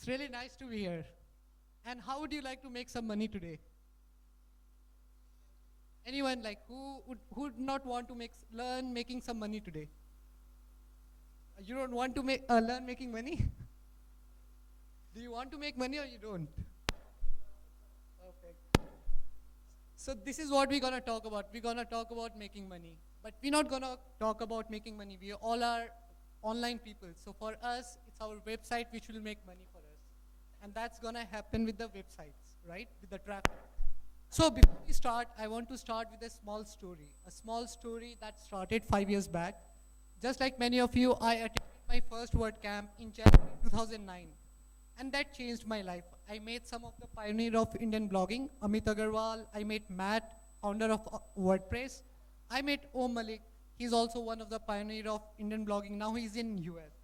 It's really nice to be here. And how would you like to make some money today? Anyone like who would not want to learn making some money today? You don't want to learn making money? Do you want to make money or you don't? Perfect. So this is what we're gonna talk about. We're gonna talk about making money. But we're not gonna talk about making money. We all are online people. So for us, it's our website which will make money for us. And that's gonna happen with the websites, right? With the traffic. So before we start, I want to start with a small story. A small story that started 5 years back. Just like many of you, I attended my first WordCamp in January 2009. And that changed my life. I met some of the pioneers of Indian blogging, Amit Agrawal. I met Matt, founder of WordPress. I met Om Malik. He's also one of the pioneers of Indian blogging. Now he's in US.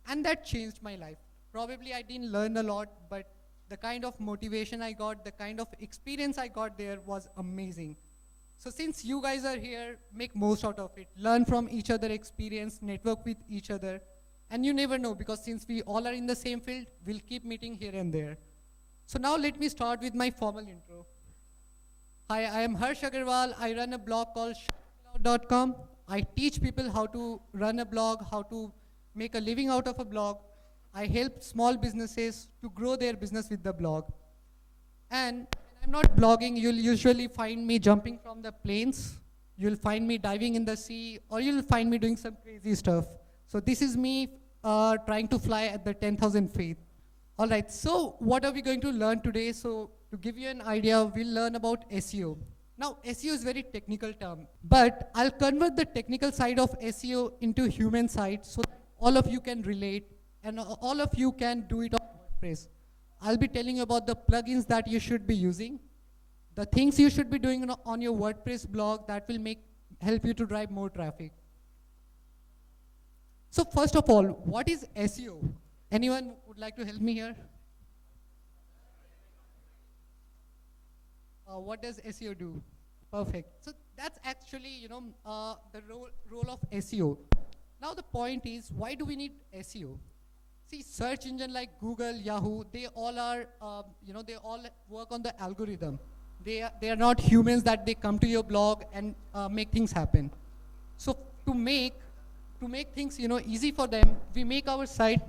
And that changed my life. Probably I didn't learn a lot, but the kind of motivation I got, the kind of experience I got there was amazing. So since you guys are here, make most out of it. Learn from each other experience, network with each other. And you never know, because since we all are in the same field, we'll keep meeting here and there. So now let me start with my formal intro. Hi, I am Harsh Agarwal. I run a blog called .com. I teach people how to run a blog, how to make a living out of a blog. I help small businesses to grow their business with the blog. And when I'm not blogging, you'll usually find me jumping from the planes. You'll find me diving in the sea, or you'll find me doing some crazy stuff. So this is me trying to fly at the 10,000 feet. All right, so what are we going to learn today? So to give you an idea, we'll learn about SEO. Now, SEO is a very technical term, but I'll convert the technical side of SEO into human side so that all of you can relate and all of you can do it on WordPress. I'll be telling you about the plugins that you should be using, the things you should be doing on your WordPress blog that will help you to drive more traffic. So first of all, what is SEO? Anyone would like to help me here? What does SEO do? Perfect. So that's actually, the role of SEO. Now the point is, why do we need SEO? See, search engine like Google, Yahoo, they all are, they all work on the algorithm. They are not humans that they come to your blog and make things happen. So to make things, easy for them, we make our site.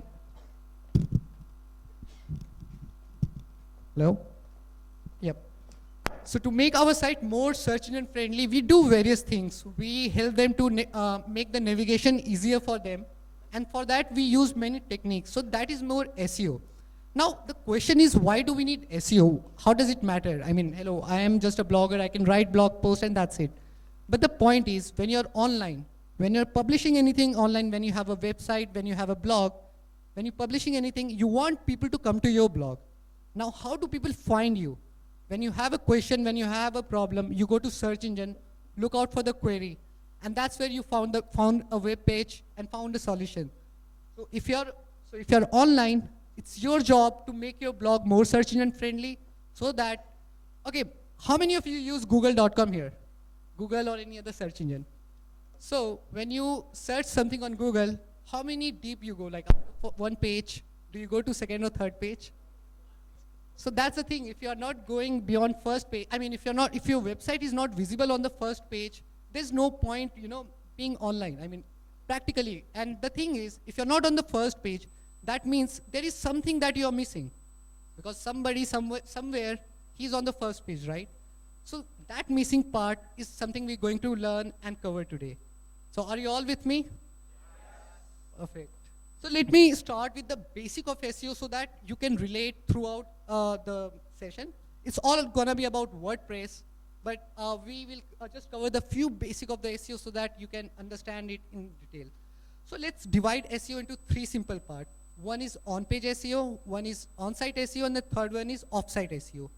Hello? Yep. So to make our site more search engine friendly, we do various things. We help them to make the navigation easier for them. And for that, we use many techniques. So that is more SEO. Now, the question is, why do we need SEO? How does it matter? I mean, hello, I am just a blogger. I can write blog posts and that's it. But the point is, when you're online, when you're publishing anything online, when you have a website, when you have a blog, when you're publishing anything, you want people to come to your blog. Now, how do people find you? When you have a question, when you have a problem, you go to search engine, look out for the query. And that's where you found a web page and found a solution. So if you're online, it's your job to make your blog more search engine friendly so that, okay, how many of you use google.com here? Google or any other search engine? So when you search something on Google, how many deep you go? Like one page, do you go to second or third page? So that's the thing, if you're not going beyond first page, I mean, if your website is not visible on the first page, there's no point, being online, I mean, practically. And the thing is, if you're not on the first page, that means there is something that you're missing. Because somebody somewhere, he's on the first page, right? So that missing part is something we're going to learn and cover today. So are you all with me? Yes. Perfect. So let me start with the basic of SEO so that you can relate throughout the session. It's all gonna be about WordPress, but we will just cover the few basic of the SEO so that you can understand it in detail. So let's divide SEO into three simple parts. One is on-page SEO, one is on-site SEO, and the third one is off-site SEO.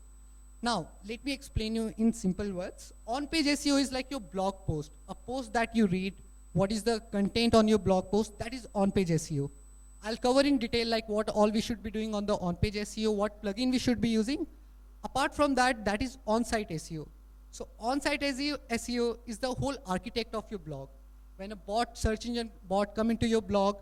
Now, let me explain you in simple words. On-page SEO is like your blog post, a post that you read. What is the content on your blog post? That is on-page SEO. I'll cover in detail like what all we should be doing on the on-page SEO, what plugin we should be using. Apart from that, that is on-site SEO. So on-site SEO is the whole architect of your blog. When a search engine bot come into your blog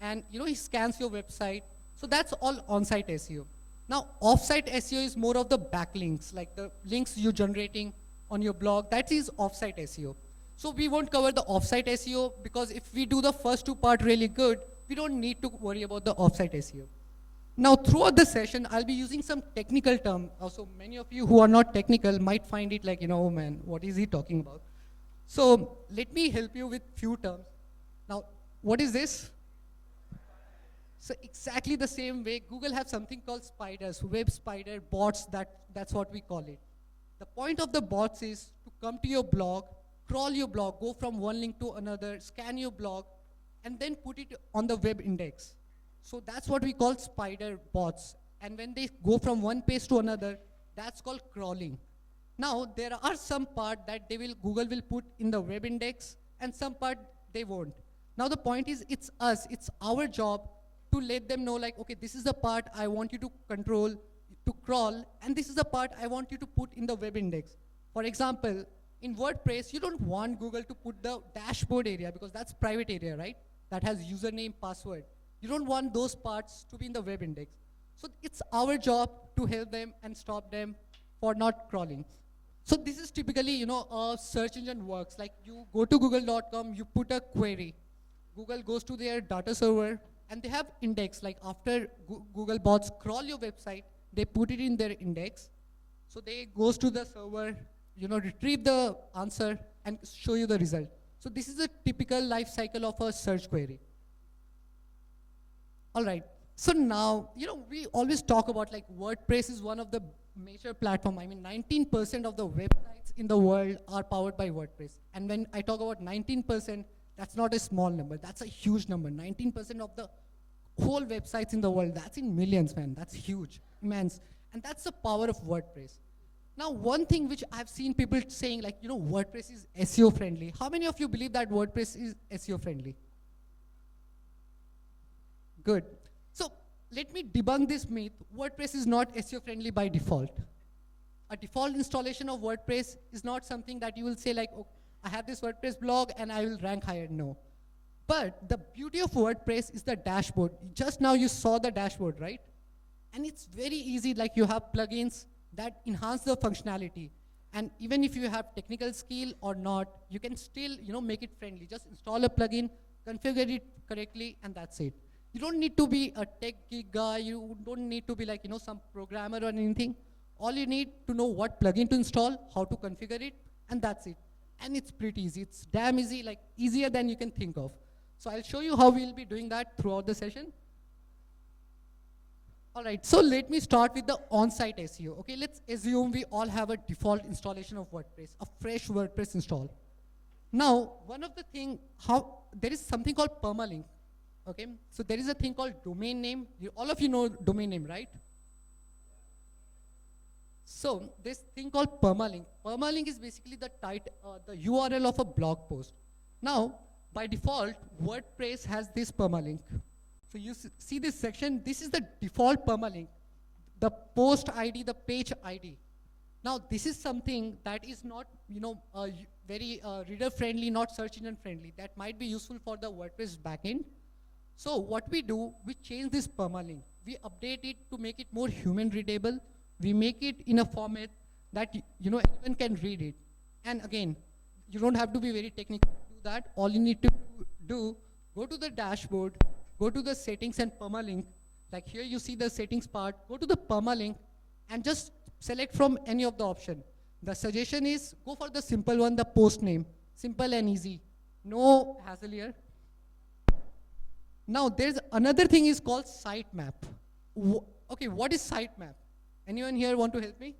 and he scans your website, So that's all on-site SEO. Now, off-site SEO is more of the backlinks, like the links you're generating on your blog. That is off-site SEO. So we won't cover the off-site SEO because if we do the first two part really good, we don't need to worry about the off-site SEO. Now, throughout the session, I'll be using some technical term. Also, many of you who are not technical might find it like, oh man, what is he talking about? So let me help you with few terms. Now, what is this? So exactly the same way, Google have something called spiders, web spider, bots, that's what we call it. The point of the bots is to come to your blog, crawl your blog, go from one link to another, scan your blog, and then put it on the web index. So that's what we call spider bots. And when they go from one page to another, that's called crawling. Now, there are some part that Google will put in the web index, and some part they won't. Now the point is, it's us, it's our job to let them know like, okay, this is the part I want you to control, to crawl, and this is the part I want you to put in the web index. For example, in WordPress, you don't want Google to put the dashboard area because that's private area, right? That has username, password. You don't want those parts to be in the web index. So it's our job to help them and stop them for not crawling. So this is typically, a search engine works. Like you go to google.com, you put a query. Google goes to their data server, and they have index. Like after Google bots crawl your website, they put it in their index. So they goes to the server, retrieve the answer and show you the result. So this is a typical life cycle of a search query. All right. So now, we always talk about like WordPress is one of the major platform. I mean, 19% of the websites in the world are powered by WordPress. And when I talk about 19%, that's not a small number. That's a huge number. 19% of the whole websites in the world, that's in millions, man. That's huge, immense. And that's the power of WordPress. Now, one thing which I've seen people saying like, WordPress is SEO friendly. How many of you believe that WordPress is SEO friendly? Good. So let me debunk this myth. WordPress is not SEO friendly by default. A default installation of WordPress is not something that you will say like, oh, I have this WordPress blog and I will rank higher. No. But the beauty of WordPress is the dashboard. Just now you saw the dashboard, right? And it's very easy, like you have plugins that enhance the functionality. And even if you have technical skill or not, you can still, make it friendly. Just install a plugin, configure it correctly, and that's it. You don't need to be a tech geek guy. You don't need to be like, some programmer or anything. All you need to know what plugin to install, how to configure it, and that's it. And it's pretty easy. It's damn easy, like easier than you can think of. So I'll show you how we'll be doing that throughout the session. All right, so let me start with the on-site SEO. Okay, let's assume we all have a default installation of WordPress, a fresh WordPress install. Now, one of the things, there is something called Permalink. Okay, so there is a thing called domain name. All of you know domain name, right? So this thing called Permalink. Permalink is basically the URL of a blog post. Now, by default, WordPress has this Permalink. So you see this section, this is the default Permalink, the post ID, the page ID. Now, this is something that is not, very reader friendly, not search engine friendly. That might be useful for the WordPress backend. So what we do, we change this Permalink. We update it to make it more human readable. We make it in a format that, anyone can read it. And again, you don't have to be very technical to do that. All you need to do, go to the dashboard, go to the settings and Permalink. Like here you see the settings part, go to the Permalink and just select from any of the option. The suggestion is go for the simple one, the post name. Simple and easy. No hassle here. Now there's another thing is called sitemap. Okay, what is sitemap? Anyone here want to help me?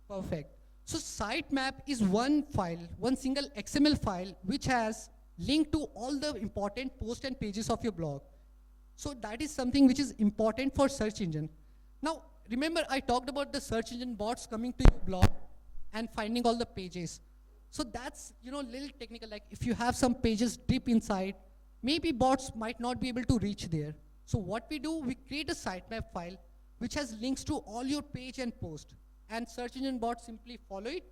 Perfect. So sitemap is one file, one single XML file which has link to all the important posts and pages of your blog. So that is something which is important for search engine. Now, remember I talked about the search engine bots coming to your blog and finding all the pages. So that's, little technical, like if you have some pages deep inside, maybe bots might not be able to reach there. So what we do, we create a sitemap file which has links to all your page and post. And search engine bots simply follow it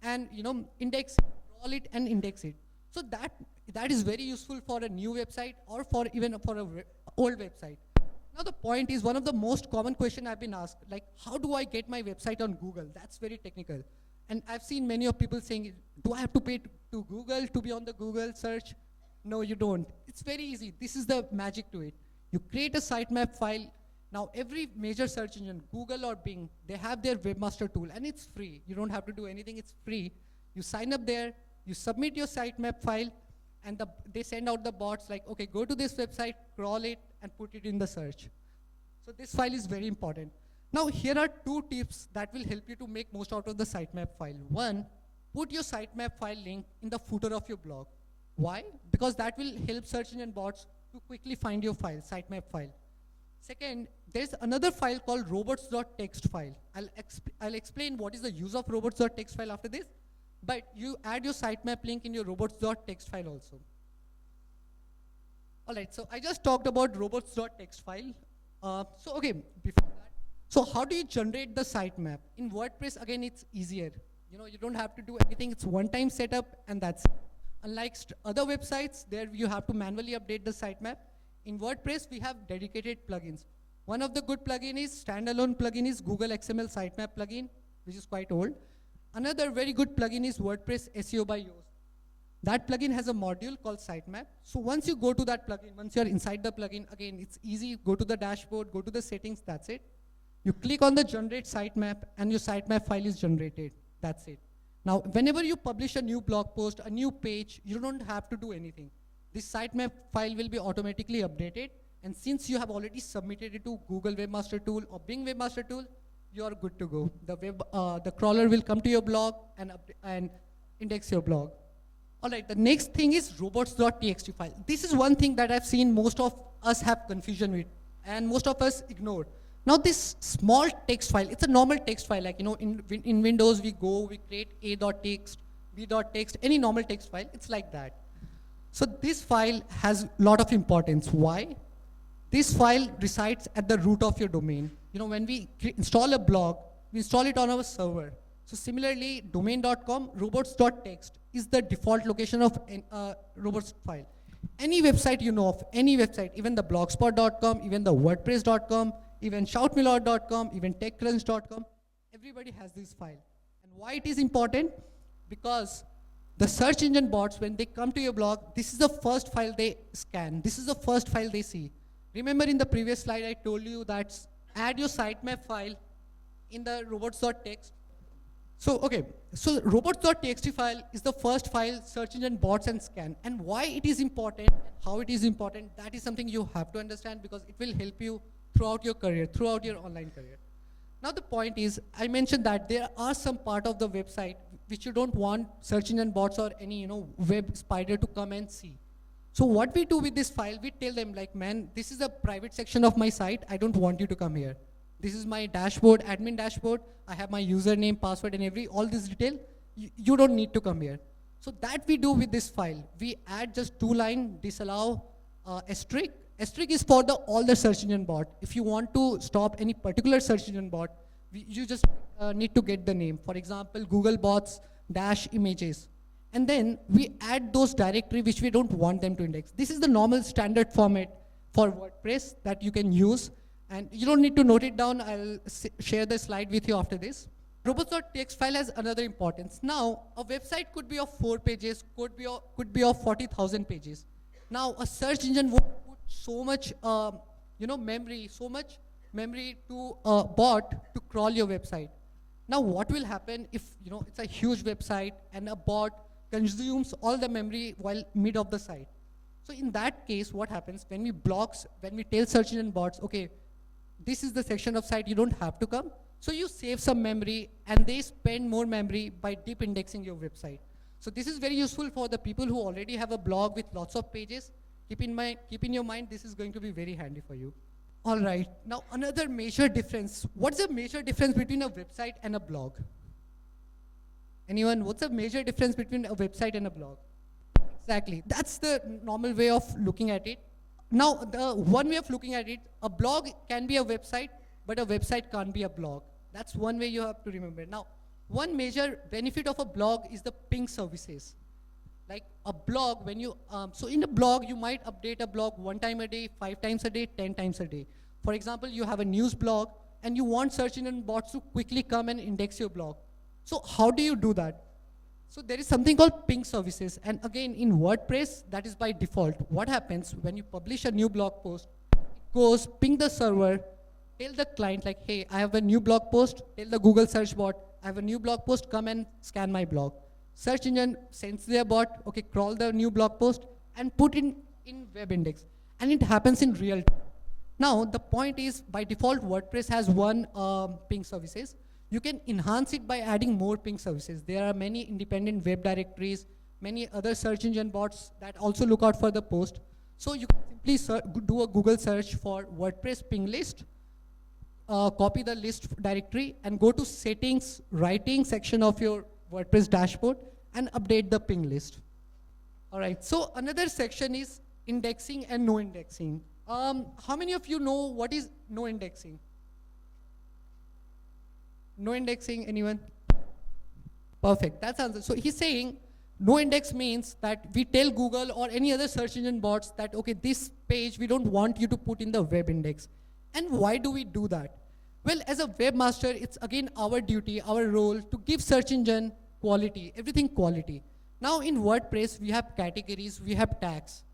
and, index, crawl it and index it. So that is very useful for a new website or for even for a old website. Now the point is, one of the most common question I've been asked, like, how do I get my website on Google? That's very technical. And I've seen many of people saying, do I have to pay to Google to be on the Google search? No, you don't. It's very easy. This is the magic to it. You create a sitemap file. Now every major search engine, Google or Bing, they have their webmaster tool, and it's free. You don't have to do anything, it's free. You sign up there, you submit your sitemap file, and they send out the bots like, okay, go to this website, crawl it, and put it in the search. So this file is very important. Now here are 2 tips that will help you to make most out of the sitemap file. One, put your sitemap file link in the footer of your blog. Why? Because that will help search engine bots to quickly find your file, sitemap file. Second, there's another file called robots.txt file. I'll explain what is the use of robots.txt file after this, but you add your sitemap link in your robots.txt file also. All right, so I just talked about robots.txt file. Okay, before that, so how do you generate the sitemap? In WordPress, again, it's easier. You don't have to do anything. It's one-time setup, and that's it. Unlike other websites, there you have to manually update the sitemap. In WordPress, we have dedicated plugins. One of the good standalone plugin is Google XML Sitemap plugin, which is quite old. Another very good plugin is WordPress SEO by Yoast. That plugin has a module called Sitemap. So once you go to that plugin, once you're inside the plugin, again, it's easy. Go to the dashboard, go to the settings, that's it. You click on the generate sitemap, and your sitemap file is generated. That's it. Now, whenever you publish a new blog post, a new page, you don't have to do anything. This sitemap file will be automatically updated, and since you have already submitted it to Google Webmaster Tool or Bing Webmaster Tool, you are good to go. The crawler will come to your blog and index your blog. All right, the next thing is robots.txt file. This is one thing that I've seen most of us have confusion with, and most of us ignore. Now this small text file, it's a normal text file, like in Windows we create a.txt, b.txt, any normal text file, it's like that. So this file has a lot of importance. Why? This file resides at the root of your domain. When we install a blog, we install it on our server. So similarly, domain.com, robots.txt is the default location of robots file. Any website you know of, any website, even the blogspot.com, even the wordpress.com, even shoutmelord.com, even techcrunch.com, everybody has this file. And why it is important? Because the search engine bots, when they come to your blog, this is the first file they scan. This is the first file they see. Remember in the previous slide, I told you that add your sitemap file in the robots.txt. So robots.txt file is the first file search engine bots and scan. And why it is important, how it is important, that is something you have to understand, because it will help you throughout your career, throughout your online career. Now the point is, I mentioned that there are some part of the website which you don't want search engine bots or any web spider to come and see. So what we do with this file, we tell them like, man, this is a private section of my site. I don't want you to come here. This is my dashboard, admin dashboard. I have my username, password, and all this detail. You don't need to come here. So that we do with this file. We add just 2 line disallow asterisk. Asterisk is for all the search engine bot. If you want to stop any particular search engine bot, you just need to get the name. For example, Google bots -images. And then we add those directory which we don't want them to index. This is the normal standard format for WordPress that you can use. And you don't need to note it down. I'll share the slide with you after this. Robots.txt file has another importance. Now, a website could be of 4 pages, could be of 40,000 pages. Now, a search engine would put so much, memory to a bot to crawl your website. Now, what will happen if it's a huge website and a bot consumes all the memory while mid of the site? So in that case, what happens when we tell search engine bots, okay, this is the section of site, you don't have to come. So you save some memory, and they spend more memory by deep indexing your website. So this is very useful for the people who already have a blog with lots of pages. Keep in your mind, this is going to be very handy for you. All right, now another major difference. What's the major difference between a website and a blog? Anyone, what's the major difference between a website and a blog? Exactly, that's the normal way of looking at it. Now, the one way of looking at it, a blog can be a website, but a website can't be a blog. That's one way you have to remember. Now, one major benefit of a blog is the ping services. Like a blog, so in a blog, you might update a blog 1 time a day, 5 times a day, 10 times a day. For example, you have a news blog and you want search engine bots to quickly come and index your blog. So how do you do that? So there is something called ping services. And again, in WordPress, that is by default. What happens when you publish a new blog post? It goes ping the server, tell the client like, hey, I have a new blog post, tell the Google search bot, I have a new blog post, come and scan my blog. Search engine sends their bot, okay, crawl the new blog post and put in web index. And it happens in real time. Now, the point is, by default, WordPress has one ping services. You can enhance it by adding more ping services. There are many independent web directories, many other search engine bots that also look out for the post. So you can simply do a Google search for WordPress ping list, copy the list directory, and go to settings, writing section of your WordPress dashboard, and update the ping list. All right, so another section is indexing and no indexing. How many of you know what is no indexing? No indexing, anyone? Perfect, that's answer. So he's saying no index means that we tell Google or any other search engine bots that, okay, this page we don't want you to put in the web index. And why do we do that? Well, as a webmaster, it's again our duty, our role to give search engine quality, everything quality. Now in WordPress, we have categories, we have tags.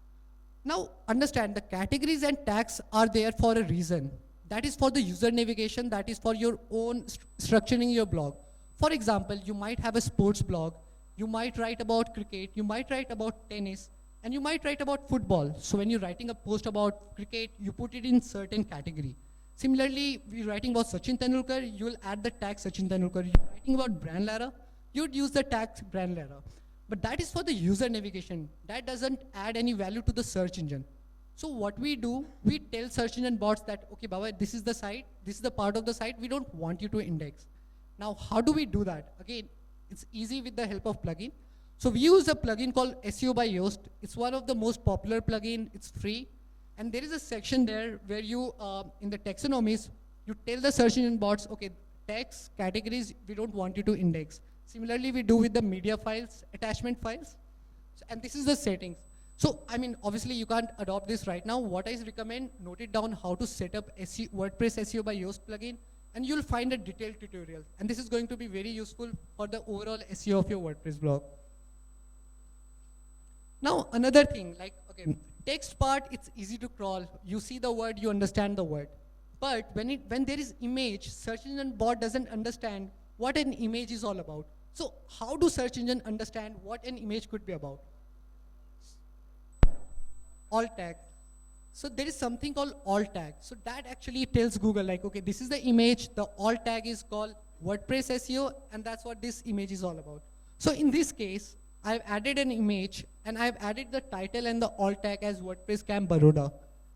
Now understand, the categories and tags are there for a reason. That is for the user navigation, that is for your own structuring your blog. For example, you might have a sports blog, you might write about cricket, you might write about tennis, and you might write about football. So when you're writing a post about cricket, you put it in certain category. Similarly, if you're writing about Sachin Tendulkar, you'll add the tag Sachin Tendulkar. You're writing about Brand Lara, you'd use the tag Brand Lara. But that is for the user navigation. That doesn't add any value to the search engine. So what we do, we tell search engine bots that, okay, Baba, this is the site, this is the part of the site we don't want you to index. Now, how do we do that? Again, it's easy with the help of plugin. So we use a plugin called SEO by Yoast. It's one of the most popular plugin. It's free. And there is a section there where you, in the taxonomies, you tell the search engine bots, okay, text, categories, we don't want you to index. Similarly, we do with the media files, attachment files. So, and this is the settings. So, I mean, obviously you can't adopt this right now. What I recommend, note it down how to set up WordPress SEO by Yoast plugin, and you'll find a detailed tutorial. And this is going to be very useful for the overall SEO of your WordPress blog. Now, another thing, like, okay, text part, it's easy to crawl. You see the word, you understand the word. But when there is image, search engine bot doesn't understand what an image is all about. So how do search engine understand what an image could be about? Alt tag. So there is something called alt tag. So that actually tells Google like, okay, this is the image, the alt tag is called WordPress SEO, and that's what this image is all about. So in this case, I've added an image and I've added the title and the alt tag as WordCamp Baroda.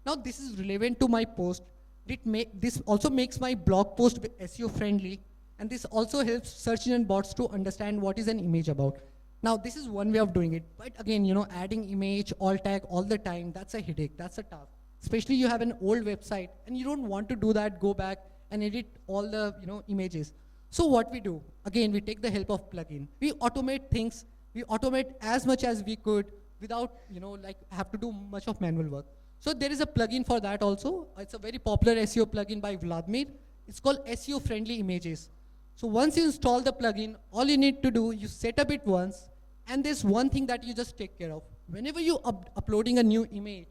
Now this is relevant to my post. This also makes my blog post SEO friendly, and this also helps search engine bots to understand what is an image about. Now this is one way of doing it, but again, you know, adding image, alt tag all the time, that's a headache, that's a task. Especially you have an old website and you don't want to do that, go back and edit all the, you know, images. So what we do, again, we take the help of plugin. We automate things, we automate as much as we could without, you know, like have to do much of manual work. So there is a plugin for that also. It's a very popular SEO plugin by Vladimir. It's called SEO Friendly Images. So once you install the plugin, all you need to do, you set up it once, and there's one thing that you just take care of. Whenever you uploading a new image,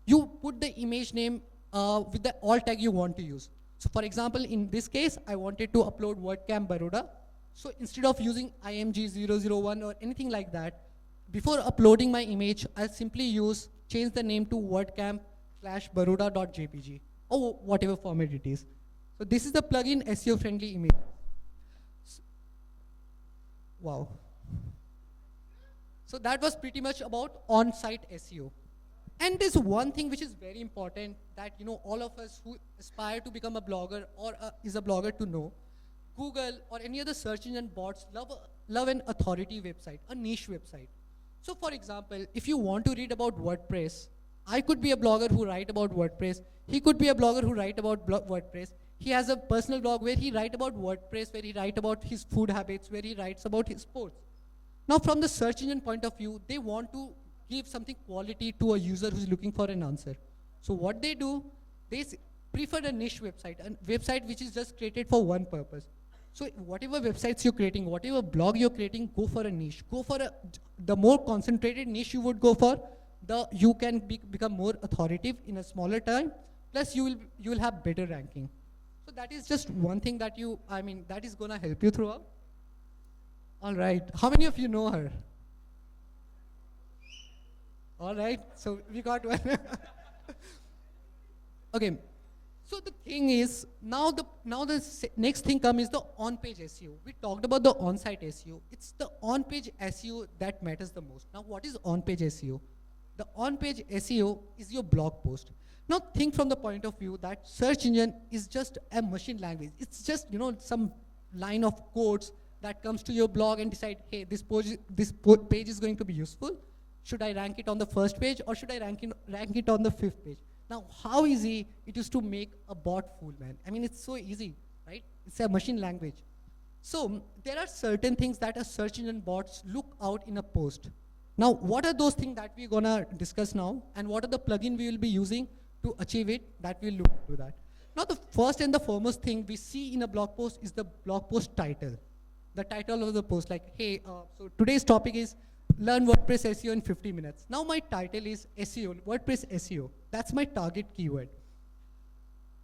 you put the image name with the alt tag you want to use. So for example, in this case, I wanted to upload WordCamp Baroda. So instead of using IMG001 or anything like that, before uploading my image, I'll simply change the name to WordCamp/Baroda.jpg or whatever format it is. So this is the plugin SEO Friendly Image. Wow. So that was pretty much about on-site SEO. And there's one thing which is very important that, you know, all of us who aspire to become a blogger or is a blogger to know, Google or any other search engine bots love an authority website, a niche website. So for example, if you want to read about WordPress, I could be a blogger who write about WordPress. He could be a blogger who write about WordPress. He has a personal blog where he write about WordPress, where he write about his food habits, where he writes about his sports. Now from the search engine point of view, they want to give something quality to a user who's looking for an answer. So what they do, prefer a niche website, a website which is just created for one purpose. So whatever websites you're creating, whatever blog you're creating, go for a niche. Go for the more concentrated niche you would go for, you can become more authoritative in a smaller time. Plus you will have better ranking. So that is just one thing that that is gonna help you throughout. All right, how many of you know her? All right, so we got one. Okay, so the thing is, now the next thing come is the on-page SEO. We talked about the on-site SEO. It's the on-page SEO that matters the most. Now, what is on-page SEO? The on-page SEO is your blog post. Now, think from the point of view that search engine is just a machine language. It's just some line of codes that comes to your blog and decide, hey, this page is going to be useful. Should I rank it on the first page or should I rank it on the 5th page? Now, how easy it is to make a bot fool, man. I mean, it's so easy, right? It's a machine language. So there are certain things that a search engine bots look out in a post. Now, what are those things that we're gonna discuss now? And what are the plugin we will be using to achieve it? That we'll look into that. Now, the first and the foremost thing we see in a blog post is the blog post title. The title of the post, like, hey, so today's topic is learn WordPress SEO in 50 minutes. Now my title is SEO, WordPress SEO. That's my target keyword.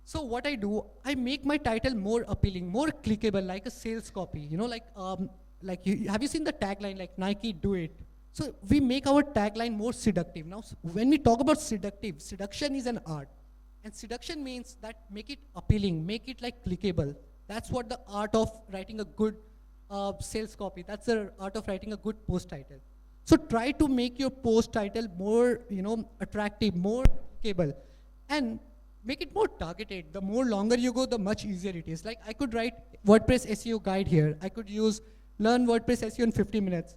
So what I do, I make my title more appealing, more clickable, like a sales copy. Have you seen the tagline, like Nike, do it? So we make our tagline more seductive. Now, when we talk about seduction is an art. And seduction means that make it appealing, make it like clickable. That's what the art of writing a good sales copy. That's the art of writing a good post title. So try to make your post title more, attractive, more clickable, and make it more targeted. The more longer you go, the much easier it is. Like I could write WordPress SEO guide here. I could use learn WordPress SEO in 50 minutes.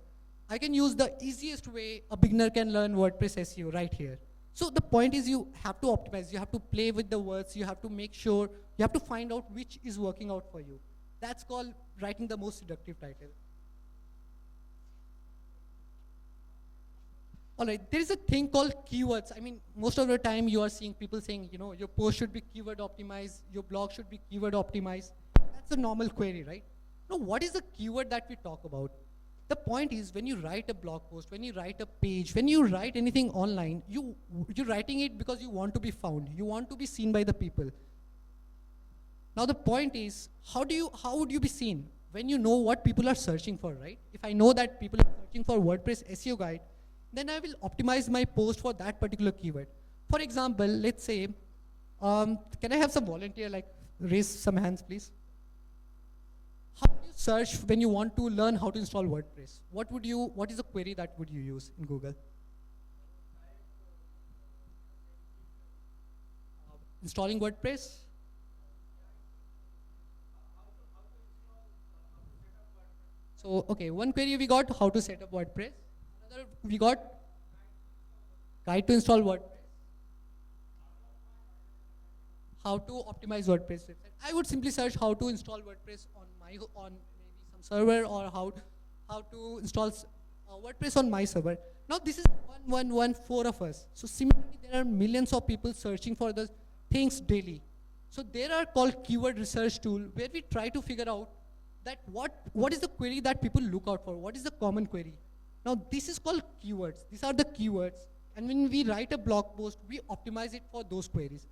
I can use the easiest way a beginner can learn WordPress SEO right here. So the point is you have to optimize. You have to play with the words. You have to make sure, you have to find out which is working out for you. That's called writing the most seductive title. All right, there is a thing called keywords. I mean, most of the time you are seeing people saying, your post should be keyword optimized, your blog should be keyword optimized. That's a normal query, right? Now, what is the keyword that we talk about? The point is when you write a blog post, when you write a page, when you write anything online, you're writing it because you want to be found. You want to be seen by the people. Now, the point is, how would you be seen? When you know what people are searching for, right? If I know that people are searching for WordPress SEO guide, then I will optimize my post for that particular keyword. For example, let's say, can I have some volunteer, like raise some hands, please? How do you search when you want to learn how to install WordPress? What is the query that would you use in Google? Installing WordPress? So, okay, one query we got, how to set up WordPress. Another we got, guide to install WordPress. How to optimize WordPress website. I would simply search how to install WordPress on maybe some server, or how to install WordPress on my server. Now this is 1114 of us. So similarly, there are millions of people searching for the things daily. So there are called keyword research tool where we try to figure out that what is the query that people look out for? What is the common query? Now this is called keywords. These are the keywords. And when we write a blog post, we optimize it for those queries.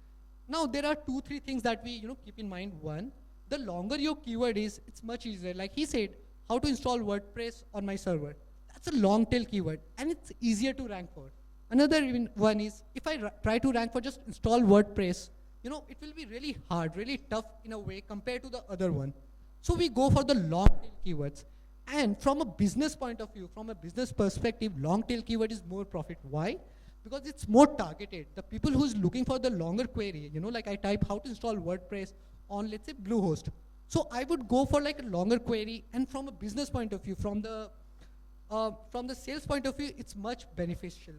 Now there are 2-3 things that we keep in mind. One, the longer your keyword is, it's much easier. Like he said, how to install WordPress on my server. That's a long tail keyword and it's easier to rank for. Another one is, if I try to rank for just install WordPress, it will be really hard, really tough in a way compared to the other one. So we go for the long tail keywords. And from a business point of view, from a business perspective, long tail keyword is more profit. Why? Because it's more targeted. The people who's looking for the longer query, like I type how to install WordPress on, let's say, Bluehost. So I would go for like a longer query, and from a business point of view, from the sales point of view, it's much beneficial.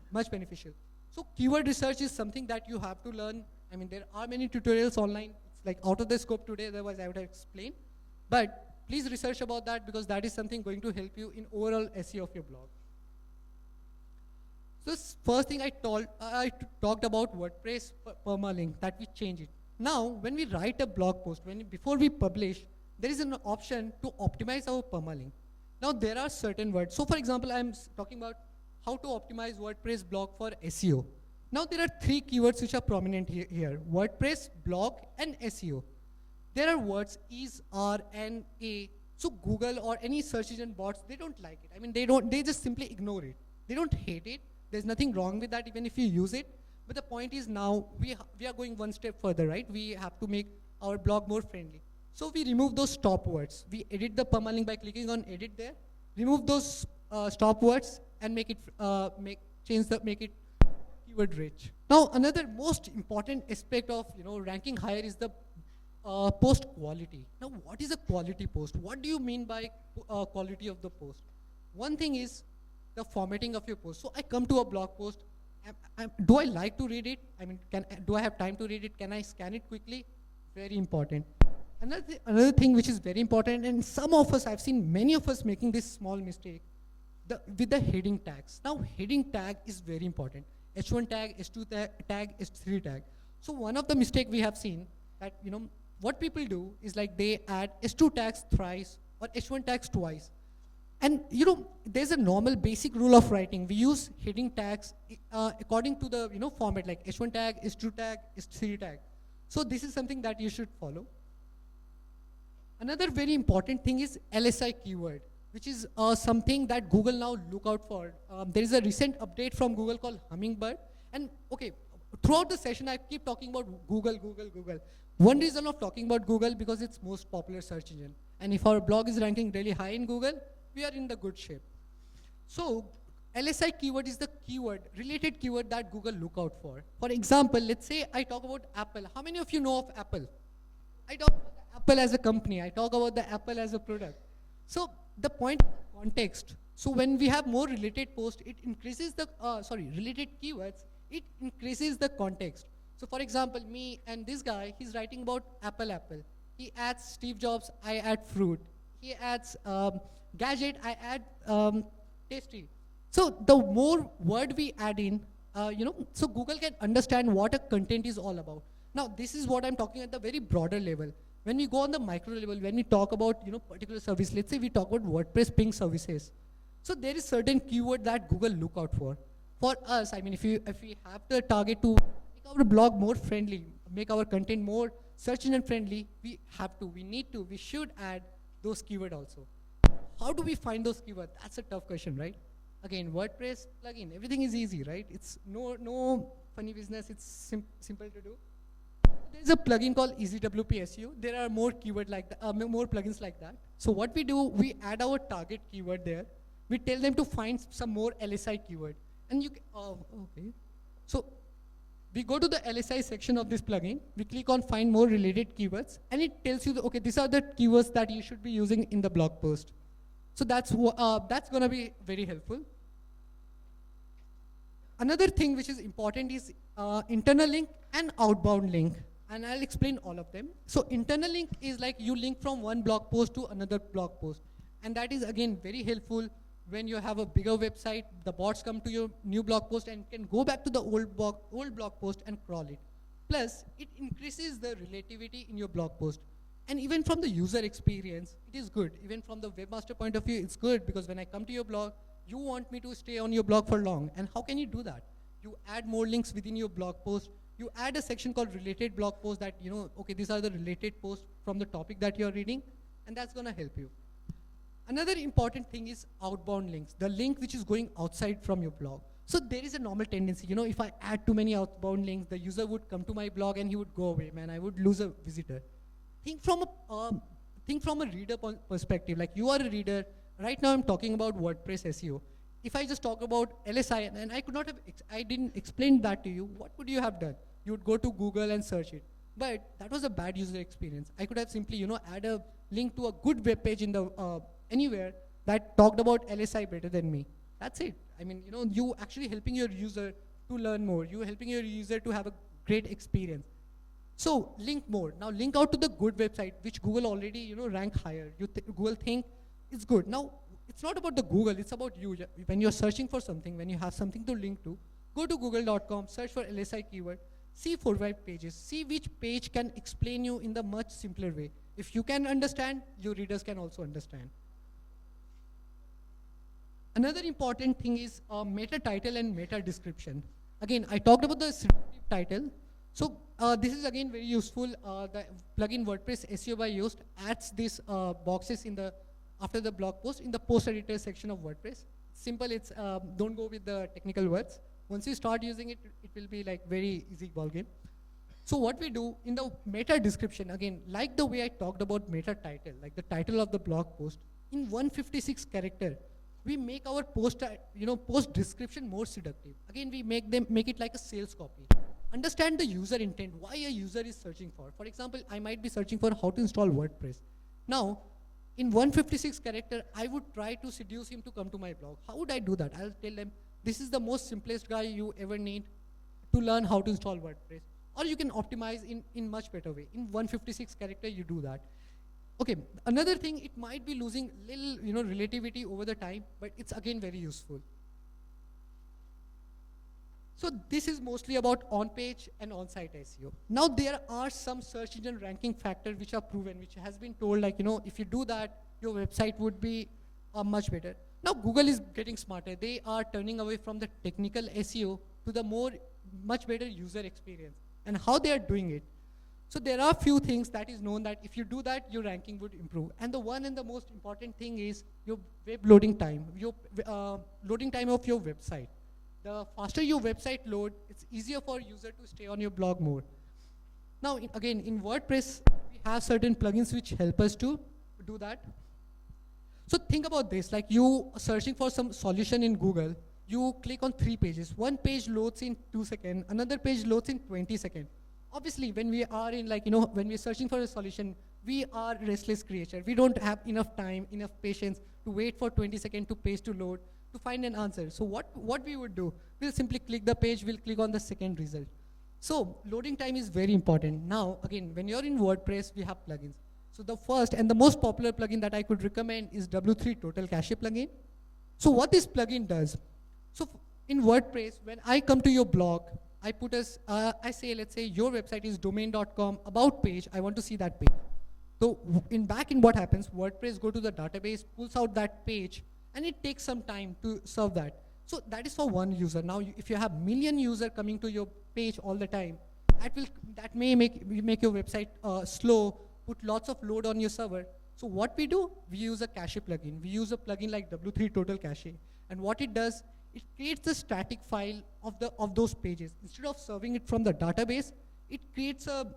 So keyword research is something that you have to learn. I mean, there are many tutorials online. It's like out of the scope today, otherwise I would have explained. But please research about that because that is something going to help you in overall SEO of your blog. So this first thing I talked about WordPress Permalink, that we change it. Now, when we write a blog post, before we publish, there is an option to optimize our permalink. Now, there are certain words. So, for example, I'm talking about how to optimize WordPress blog for SEO. Now, there are 3 keywords which are prominent here: WordPress, blog, and SEO. There are words is, are, and a. So Google or any search engine bots, they don't like it. I mean, they just simply ignore it. They don't hate it. There's nothing wrong with that even if you use it. But the point is now we are going one step further, right? We have to make our blog more friendly. So we remove those stop words. We edit the permalink by clicking on edit there. Remove those stop words and make it make it keyword rich. Now another most important aspect of ranking higher is the post quality. Now, what is a quality post? What do you mean by quality of the post? One thing is the formatting of your post. So I come to a blog post. Do I like to read it? I mean, do I have time to read it? Can I scan it quickly? Very important. Another thing which is very important, and some of us, I've seen many of us making this small mistake, with the heading tags. Now, heading tag is very important. H1 tag, H2 tag, H3 tag. So one of the mistake we have seen that, what people do is like they add H2 tags thrice or H1 tags twice. And there's a normal basic rule of writing. We use heading tags according to the format, like H1 tag, H2 tag, H3 tag. So this is something that you should follow. Another very important thing is Lsi Keyword, which is something that Google now look out for. There is a recent update from Google called Hummingbird. And okay, throughout the session, I keep talking about Google, Google, Google. One reason of talking about Google because it's most popular search engine. And if our blog is ranking really high in Google, we are in the good shape. So Lsi keyword is the related keyword that Google look out for. For example, let's say I talk about Apple. How many of you know of Apple? I talk about Apple as a company. I talk about the Apple as a product. So the point is context. So when we have more related posts, it increases the, related keywords, it increases the context. So for example, me and this guy, he's writing about Apple. He adds Steve Jobs, I add fruit. He adds gadget, I add tasty. So the more word we add in, so Google can understand what a content is all about. Now this is what I'm talking at the very broader level. When we go on the micro level, when we talk about particular service, let's say we talk about WordPress ping services. So there is certain keyword that Google look out for. For us, I mean, if we have the target to make our blog more friendly, make our content more search engine friendly, we need to, we should add those keywords also. How do we find those keywords? That's a tough question, right? Again, WordPress plugin, everything is easy, right? It's no funny business, it's simple to do. There's a plugin called EasyWP SEO. There are more keyword like that, more plugins like that. So what we do, we add our target keyword there. We tell them to find some more Lsi keyword. And you can, okay. So we go to the Lsi section of this plugin. We click on find more related keywords. And it tells you, okay, these are the keywords that you should be using in the blog post. So that's going to be very helpful. Another thing which is important is internal link and outbound link. And I'll explain all of them. So internal link is like you link from one blog post to another blog post. And that is again very helpful when you have a bigger website, the bots come to your new blog post and can go back to the old blog post and crawl it. Plus, it increases the relativity in your blog post. And even from the user experience, it is good. Even from the webmaster point of view, it's good because when I come to your blog, you want me to stay on your blog for long. And how can you do that? You add more links within your blog post. You add a section called related blog post that, okay, these are the related posts from the topic that you're reading, and that's gonna help you. Another important thing is outbound links, the link which is going outside from your blog. So there is a normal tendency, if I add too many outbound links, the user would come to my blog and he would go away, man, I would lose a visitor. Think from a reader perspective, like you are a reader. Right now I'm talking about WordPress SEO. If I just talk about Lsi, and I didn't explain that to you, what would you have done? You would go to Google and search it. But that was a bad user experience. I could have simply, add a link to a good web page in the anywhere that talked about Lsi better than me. That's it. I mean, you actually helping your user to learn more. You're helping your user to have a great experience. So link more. Now link out to the good website, which Google already, rank higher. Google think it's good. Now, it's not about the Google, it's about you. When you're searching for something, when you have something to link to, go to google.com, search for Lsi keyword, See 4-5 pages. See which page can explain you in the much simpler way. If you can understand, your readers can also understand. Another important thing is meta title and meta description. Again, I talked about the selective title. So this is again very useful. The plugin WordPress SEO by Yoast adds these boxes in the after the blog post in the post editor section of WordPress. Simple. It's don't go with the technical words. Once you start using it, it will be like very easy ball game. So what we do in the meta description, again, like the way I talked about meta title, like the title of the blog post, in 156 character, we make our post, post description more seductive. Again, we make it like a sales copy. Understand the user intent, why a user is searching for. For example, I might be searching for how to install WordPress. Now, in 156 character, I would try to seduce him to come to my blog. How would I do that? I'll tell them, this is the most simplest guy you ever need to learn how to install WordPress. Or you can optimize in much better way. In 156 character, you do that. Okay, another thing, it might be losing little relativity over the time, but it's again very useful. So this is mostly about on-page and on-site SEO. Now there are some search engine ranking factors which are proven, which has been told like, if you do that, your website would be much better. Now Google is getting smarter. They are turning away from the technical SEO to the much better user experience. And how they are doing it. So there are few things that is known that if you do that, your ranking would improve. And the one and the most important thing is your web loading time, your loading time of your website. The faster your website load, it's easier for user to stay on your blog more. Now, again, in WordPress, we have certain plugins which help us to do that. So think about this, like you searching for some solution in Google, you click on 3 pages. One page loads in 2 seconds, another page loads in 20 seconds. Obviously, when we are in when we're searching for a solution, we are restless creature. We don't have enough time, enough patience to wait for 20 seconds to page to load to find an answer. So what we would do, we'll simply click the page, we'll click on the second result. So loading time is very important. Now, again, when you're in WordPress, we have plugins. So the first and the most popular plugin that I could recommend is W3 Total Cache plugin. So what this plugin does, so in WordPress, when I come to your blog, I put I say, let's say your website is domain.com about page, I want to see that page. So in what happens, WordPress go to the database, pulls out that page, and it takes some time to serve that. So that is for one user. Now, if you have million users coming to your page all the time, that may make your website slow, put lots of load on your server. So what we do, we use a cache plugin. We use a plugin like W3 Total Cache. And what it does, it creates the static file of those pages. Instead of serving it from the database, it creates a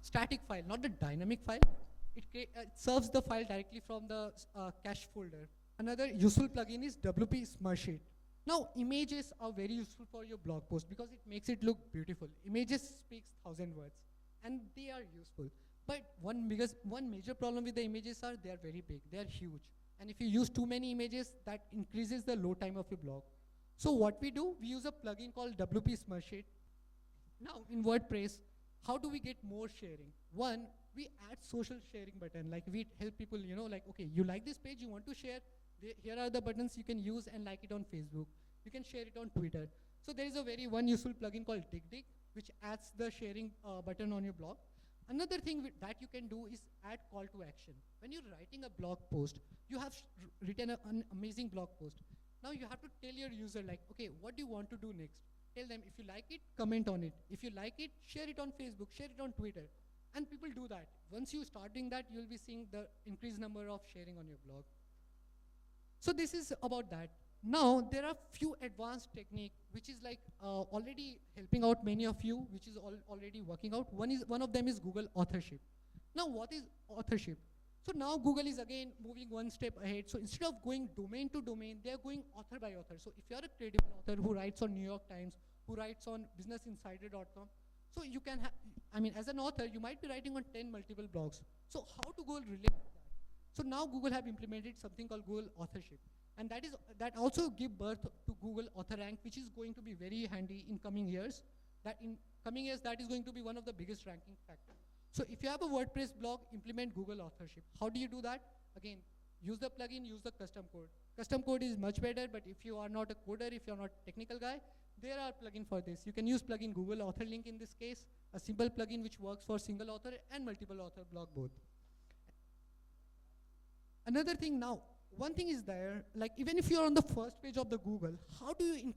static file, not the dynamic file. It serves the file directly from the cache folder. Another useful plugin is WP Smartsheet. Now, images are very useful for your blog post because it makes it look beautiful. Images speaks 1,000 words, and they are useful. But one major problem with the images are they are very big, they are huge. And if you use too many images, that increases the load time of your blog. So what we do, we use a plugin called WP Smartsheet. Now in WordPress, how do we get more sharing? One, we add social sharing button. Like we help people, okay, you like this page, you want to share, here are the buttons you can use and like it on Facebook. You can share it on Twitter. So there is a one useful plugin called DigDig, which adds the sharing button on your blog. Another thing that you can do is add call to action. When you're writing a blog post, you have written an amazing blog post. Now you have to tell your user like, okay, what do you want to do next? Tell them if you like it, comment on it. If you like it, share it on Facebook, share it on Twitter. And people do that. Once you start doing that, you'll be seeing the increased number of sharing on your blog. So this is about that. Now, there are few advanced techniques which is like already helping out many of you, which is already working out. One of them is Google Authorship. Now, what is authorship? So now Google is again moving one step ahead. So instead of going domain to domain, they're going author by author. So if you're a credible author who writes on New York Times, who writes on businessinsider.com, so you can as an author, you might be writing on 10 multiple blogs. So how to go relate to that? So now Google have implemented something called Google Authorship. And that also give birth to Google Author Rank, which is going to be very handy in coming years. That in coming years, that is going to be one of the biggest ranking factors. So if you have a WordPress blog, implement Google Authorship. How do you do that? Again, use the plugin, use the custom code. Custom code is much better, but if you are not a coder, if you're not a technical guy, there are plugins for this. You can use plugin Google Author Link in this case, a simple plugin which works for single author and multiple author blog both. Another thing now, one thing is there, like even if you're on the first page of the Google, how do you increase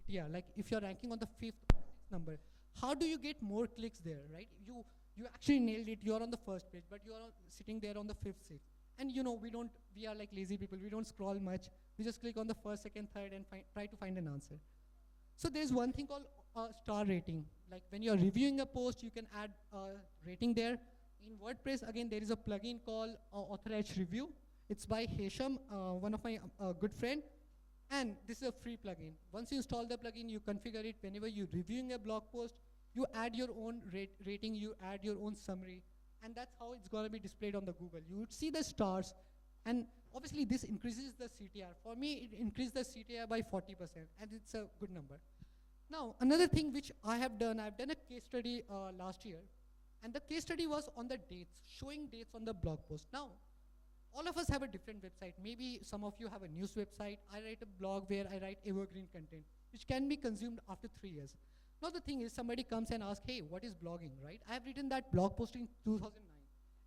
CTR? Like if you're ranking on the 5th or 6th number, how do you get more clicks there, right? You actually nailed it, you're on the first page, but you're sitting there on the 5th, 6th. And you know, we are like lazy people, we don't scroll much. We just click on the first, second, third and try to find an answer. So there's one thing called star rating. Like when you're reviewing a post, you can add a rating there. In WordPress, again, there is a plugin called Author Review. It's by Hesham, one of my good friend. And this is a free plugin. Once you install the plugin, you configure it. Whenever you're reviewing a blog post, you add your own rating, you add your own summary. And that's how it's going to be displayed on the Google. You would see the stars. And obviously, this increases the CTR. For me, it increased the CTR by 40%. And it's a good number. Now, another thing which I've done a case study last year. And the case study was on the dates, showing dates on the blog post. Now, all of us have a different website. Maybe some of you have a news website. I write a blog where I write evergreen content, which can be consumed after 3 years. Now the thing is, somebody comes and asks, hey, what is blogging, right? I have written that blog post in 2009.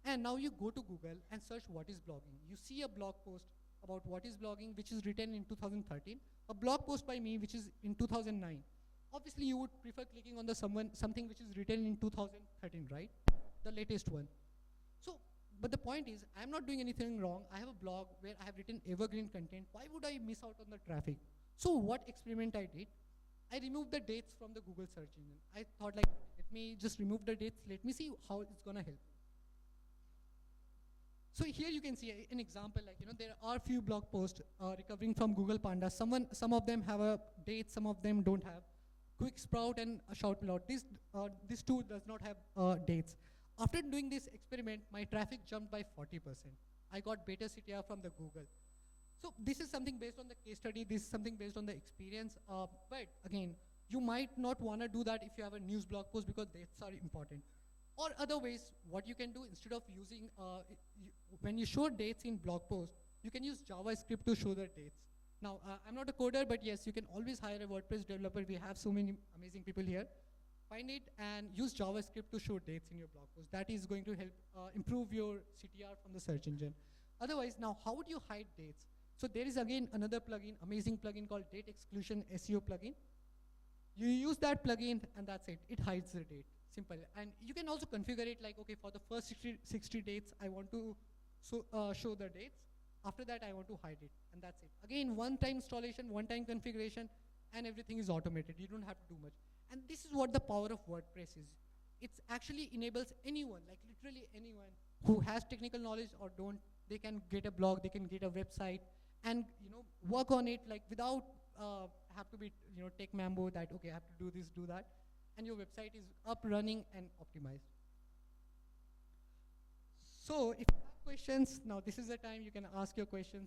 And now you go to Google and search what is blogging. You see a blog post about what is blogging, which is written in 2013. A blog post by me, which is in 2009. Obviously, you would prefer clicking on the something which is written in 2013, right? The latest one. So, but the point is, I'm not doing anything wrong. I have a blog where I have written evergreen content. Why would I miss out on the traffic? So what experiment I did, I removed the dates from the Google search engine. I thought like, let me just remove the dates. Let me see how it's gonna help. So here you can see an example, like, you know, there are few blog posts recovering from Google Panda. Some of them have a date, some of them don't have. Quick Sprout and Shoutmeloud. This two does not have dates. After doing this experiment, my traffic jumped by 40%. I got better CTR from the Google. So this is something based on the case study. This is something based on the experience. But again, you might not want to do that if you have a news blog post because dates are important. Or other ways, what you can do instead of using, when you show dates in blog posts, you can use JavaScript to show the dates. Now, I'm not a coder, but yes, you can always hire a WordPress developer. We have so many amazing people here. Find it and use JavaScript to show dates in your blog post. That is going to help improve your CTR from the search engine. Otherwise, now, how would you hide dates? So there is, again, another plugin, amazing plugin called Date Exclusion SEO plugin. You use that plugin, and that's it. It hides the date. Simple. And you can also configure it like, okay, for the first 60 dates, I want to show the dates. After that, I want to hide it, and that's it. Again, one-time installation, one-time configuration, and everything is automated. You don't have to do much. And this is what the power of WordPress is. It actually enables anyone, like literally anyone, who has technical knowledge or don't, they can get a blog, they can get a website, and work on it like without have to be tech mambo that, okay, I have to do this, do that. And your website is up, running, and optimized. So if you have questions, now this is the time you can ask your questions.